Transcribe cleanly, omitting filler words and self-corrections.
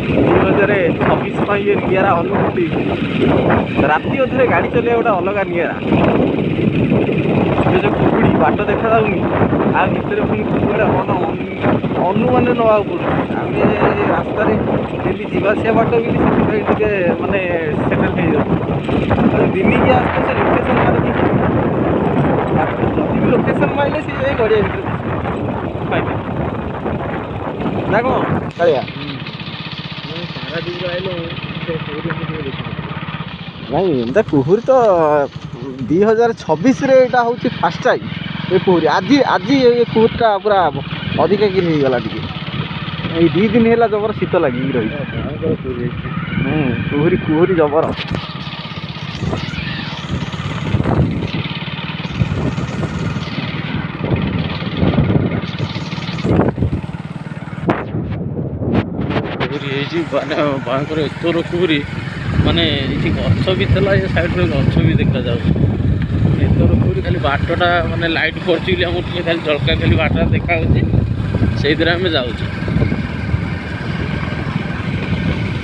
2026 ପାଇଁ ଏ ନିଆରା ଅନୁଭୂତି। ରାତି ଅଧରେ ଗାଡ଼ି ଚଲେଇବା ଗୋଟେ ଅଲଗା ନିଆରା। ଏ ଯେଉଁ କୁହୁଡ଼ି ବାଟ ଦେଖାଯାଉନି, ଆ ଭିତରେ ପୁଣି କୁହୁଡ଼ା ଅନୁମାନେ ନେବାକୁ ପଡ଼ୁଛି। ଆମେ ରାସ୍ତାରେ ଡେଲି ଯିବା ଆସିବା ବାଟ ବୋଲି ସେଥିପାଇଁ ଟିକେ ମାନେ ସେଟେଲ୍ ହେଇଯାଉଛି। ଦିନିକି ଆସ୍ତେ ସେ ଲୋକେସନ୍ ମାରିକି ଯଦି ବି ଲୋକେସନ୍ ମାରିଲେ ସେ ଯାଇ ଗଡ଼ିଆ ଭିତରେ ପାଇଲେ ନା କ'ଣ କାଳିଆ? ନାଇଁ ଏମିତି କୁହୁଡ଼ି ତ 2026ରେ ଏଇଟା ହେଉଛି ଫାର୍ଷ୍ଟ ଟାଇମ୍ ଏ କୁହୁଡ଼ି। ଆଜି ଏ କୁହୁଡ଼ିଟା ପୁରା ଅଧିକା କିରି ହେଇଗଲା ଟିକେ। ଏଇ 2 ଦିନ ହେଲା ଜବର ଶୀତ ଲାଗିକି ରହିଛି। କୁହୁଡ଼ି ଜବର। କୁହୁଡ଼ି ହେଇଛି ମାନେ ଭୟଙ୍କର ଏତର କୁହୁଡ଼ି, ମାନେ ଏଠି ଗଛ ବି ଥିଲା, ଏ ସାଇଡ଼୍ରେ ଗଛ ବି ଦେଖାଯାଉଛି। ଏତର କୁହୁଡ଼ି ଖାଲି ବାଟଟା ମାନେ ଲାଇଟ୍ ପଡ଼ିଛି ବୋଲି ଆମକୁ ଟିକେ ଖାଲି ଝଲକା ଖାଲି ବାଟଟା ଦେଖାଯାଉଛି, ସେଇଥିରେ ଆମେ ଯାଉଛୁ।